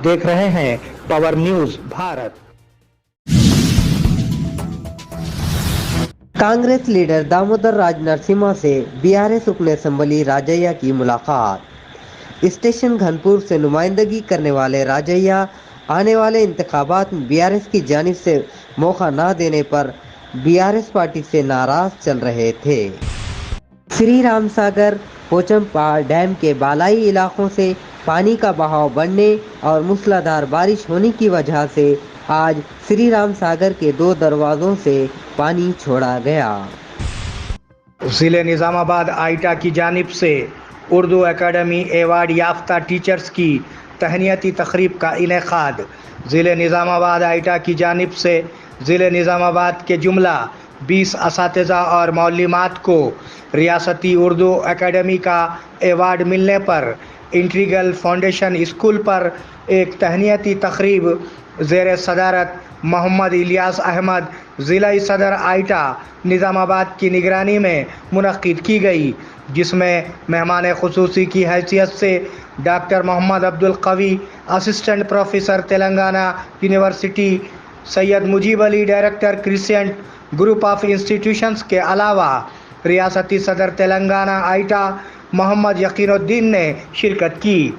देख रहे हैं power news Bharat. Congress leader Damodar Raj Narasimha से बीआरएस रुकन असम्बली राजैया की मुलाकात। स्टेशन घनपुर से नुमाइंदगी करने वाले राजैया आने वाले इंतखाबात में बीआरएस की जानिब से मौका न देने पर बीआरएस पार्टी से नाराज चल रहे थे। श्री राम सागर पोचमपहाड़ डैम के बालाई इलाकों से पानी का बहाव बढ़ने और मूसलाधार बारिश होने की वजह से आज श्री राम सागर के 2 दरवाजों से पानी छोड़ा गया। जिले निजामाबाद आइटा की जानिब से उर्दू एकेडमी एवार्ड याफ्ता टीचर्स की तहनीती तकरीब का इनेकाद। जिले निजामाबाद आइटा की जानिब से जिले निजामाबाद के जुमला 20 असातिज़ा और मौलिमात को रियासती उर्दू एकेडमी का एवार्ड मिलने पर इंटीग्रल फाउंडेशन स्कूल पर एक तहनीती तकरीब ज़ेर सदारत मोहम्मद इलियास अहमद ज़िला सदर आइटा निज़ामाबाद की निगरानी में मुनक़्क़िद की गई, जिसमें मेहमान ख़ुसूसी की हैसियत से doctor Mohammed Abdul Kavi assistant professor Telangana university, Syed Mujeeb Ali director crescent group of institutions के अलावा रियासती सदर तेलंगाना आइटा मोहम्मद यकीनुद्दीन ने शिरकत की।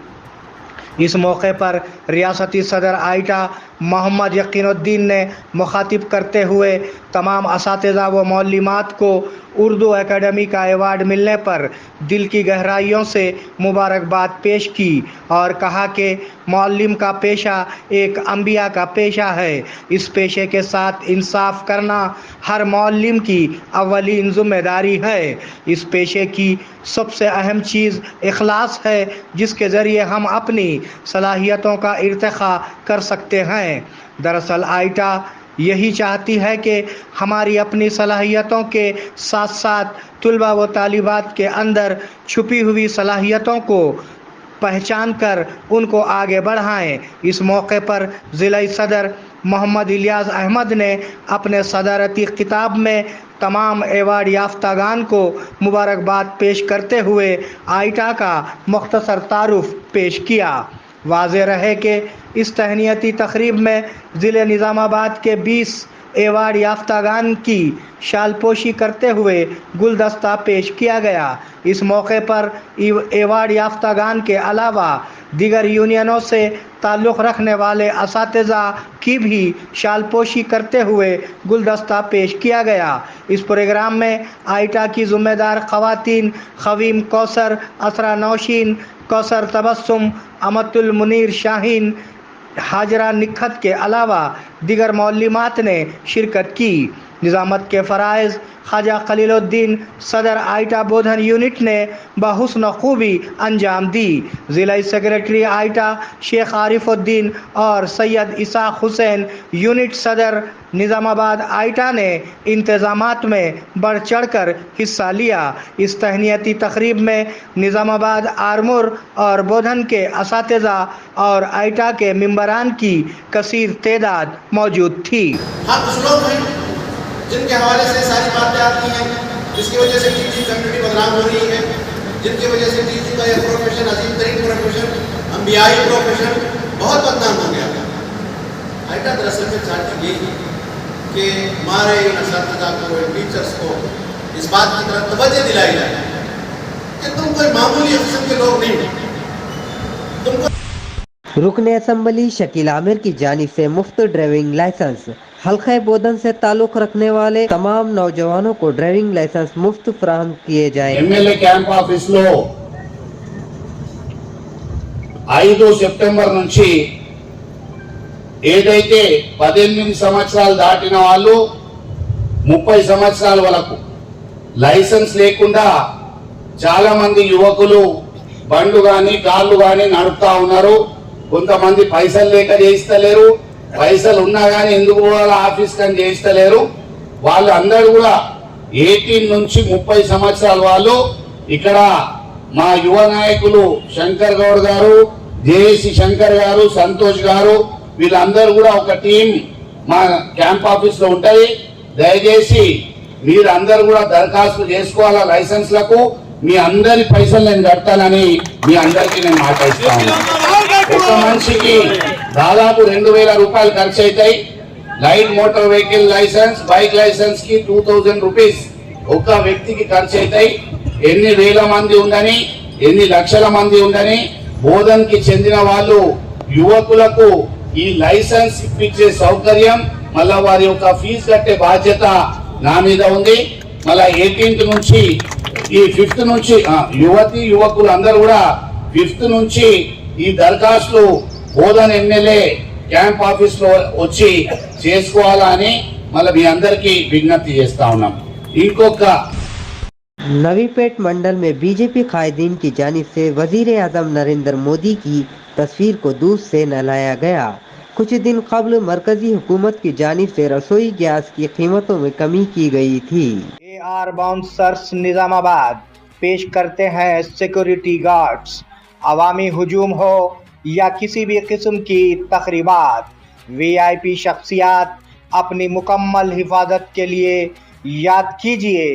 इस मौके पर रियासती सदर आइटा मोहम्मद यकीनुद्दीन ने मुखातिब करते हुए तमाम असातिज़ा व मौलिमात को उर्दू एकेडमी का एवार्ड मिलने पर दिल की गहराइयों से मुबारकबाद पेश की और कहा कि मौल्लिम का पेशा एक अंबिया का पेशा है। इस पेशे के साथ इंसाफ करना हर मौल्लिम की अव्वलीन ज़िम्मेदारी है। इस पेशे की सबसे अहम चीज़ इखलास है, जिसके ज़रिए हम अपनी सलाहियतों का इर्तिक़ा कर सकते हैं। दरअसल आइटा यही चाहती है कि हमारी अपनी सलाहियतों के साथ साथ तुलबा व तालिबात के अंदर छुपी हुई सलाहियतों को पहचान कर उनको आगे बढ़ाएं। इस मौके पर ज़िला सदर मोहम्मद इलियास अहमद ने अपने सदारती खिताब में तमाम एवार्ड याफ्तागान को मुबारकबाद पेश करते हुए आइटा का मुख्तसर तारुफ पेश किया। वाज़ेह रहे कि इस तहनीती तकरीब में ज़िले निज़ामाबाद के 20 एवार्ड याफ्तागान की शालपोशी करते हुए गुलदस्ता पेश किया गया। इस मौके पर एवार्ड याफ्तागान के अलावा दीगर यूनियनों से ताल्लुक़ रखने वाले असातिज़ा की भी शालपोशी करते हुए गुलदस्ता पेश किया गया। इस प्रोग्राम में आइटा की ज़िम्मेदार ख़वातीन ख़वीम कौसर, असरा नौशीन, कौसर तबस्सुम, अमतुल मुनीर शाहीन, हाजरा निखत के अलावा दिगर मौलिमात ने शिरकत की। निज़ामत के फ़राइज़ ख्वाजा खलीलुद्दीन सदर आइटा बोधन यूनिट ने बहुस्न खूबी अंजाम दी। ज़िला सेक्रेटरी आइटा शेख आरिफुद्दीन और सैयद इसाक हुसैन यूनिट सदर निज़ामाबाद आइटा ने इंतज़ामात में बढ़ चढ़ कर हिस्सा लिया। इस तहनीती तकरीब में निज़ामाबाद आरमूर और बोधन के असातिज़ा और आइटा के मेंबरान की कसीर तादाद मौजूद थी। जिनके हवाले से सारी बातें आती हैं, जिसकी वजह से टीचिंग कम्युनिटी बदनाम हो रही है, जिनकी वजह से टीचिंग का यह प्रोफेशन, अजीम तरीन प्रोफेशन, अंबियाई प्रोफेशन बहुत बदनाम हो गया। आइटा दरअसल में चाहती यही कि हमारे इन असातिज़ा को, इन टीचर्स को इस बात की तरफ तवज्जो दिलाई जाए कि तुम कोई मामूली किस्म के लोग नहीं हो। तुमको रुकन असम्बली शकील आमिर की जानिब से मुफ्त ड्राइविंग लाइसेंस। हल्का बोधन से ताल्लुक़ रखने वाले तमाम नौजवानों को ड्राइविंग लाइसेंस मुफ्त फराहम किए जाए। ఎమ్మెల్యే క్యాంప్ ఆఫీస్ లో 5 సెప్టెంబర్ నుంచి ఏదైతే 18 సంవత్సరాలు దాటిన వాళ్ళు 30 సంవత్సరాల వరకు లైసెన్స్ లేకుండా చాలా మంది యువకులు బండ్లు గాని కార్లు గాని నడుపుతా ఉన్నారు. కొంతమంది పైసలు లేక చేయిస్తలేరు, పైసలు ఉన్నా కానీ ఎందుకు వాళ్ళ ఆఫీస్ కానీ చేయిస్తలేరు. వాళ్ళు అందరూ కూడా 18 నుంచి 30 సంవత్సరాల వాళ్ళు ఇక్కడ మా యువ నాయకులు శంకర్ గౌడ్ గారు, జేఏసీ శంకర్ గారు, సంతోష్ గారు వీళ్ళందరూ కూడా ఒక టీం మా క్యాంప్ ఆఫీస్ లో ఉంటది. దయచేసి మీరు అందరూ కూడా దరఖాస్తు చేసుకోవాలా లైసెన్స్లకు. మీ అందరి పైసలు నేను కడతానని మీ అందరికీ నేను మాట ఇస్తాను. ఒక మనిషికి దాదాపు 2000 రూపాయలు ఖర్చు అవుతాయి. Light motor vehicle licence, bike licence కి 2000 రూపీస్ ఒక్క వ్యక్తికి ఖర్చు అవుతాయి. ఎన్ని వేల మంది ఉండని, ఎన్ని లక్షల మంది ఉండని, బోధన్కి చెందిన వాళ్ళు యువకులకు ఈ లైసెన్స్ ఇప్పించే సౌకర్యం, మళ్ళా వారి యొక్క ఫీజు కట్టే బాధ్యత నా మీద ఉంది. మళ్ళా 18th నుంచి ఈ 5th నుంచి యువకులు అందరూ కూడా 5th నుంచి ఈ దరఖాస్తులు బోధన్ ఎమ్మెల్యే క్యాంప్ ఆఫీస్ లో వచ్చి చేసుకోవాలా అని మళ్ళీ మీ అందరికీ విజ్ఞప్తి చేస్తా ఉన్నాం. ఇంకొక नवीपेट मंडल में बीजेपी कायदीन की जानिब से वजीर आजम नरेंद्र मोदी की तस्वीर को दूध से नहलाया गया। कुछ दिन कबल मरकजी हुकूमत की जानिब से रसोई गैस की कीमतों में कमी की गई थी। AR बाउंसर्स निजामाबाद पेश करते हैं सिक्योरिटी गार्ड्स। अवामी हुजूम हो या किसी भी किस्म की तकरीबात, VIP शख्सियात अपनी मुकम्मल हिफाजत के लिए याद कीजिए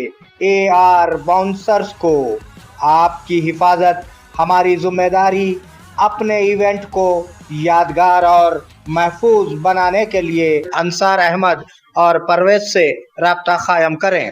AR बाउंसर्स को। आपकी हिफाजत हमारी जिम्मेदारी। अपने इवेंट को यादगार और महफूज बनाने के लिए अंसार अहमद और परवेज से राब्ता कायम करें।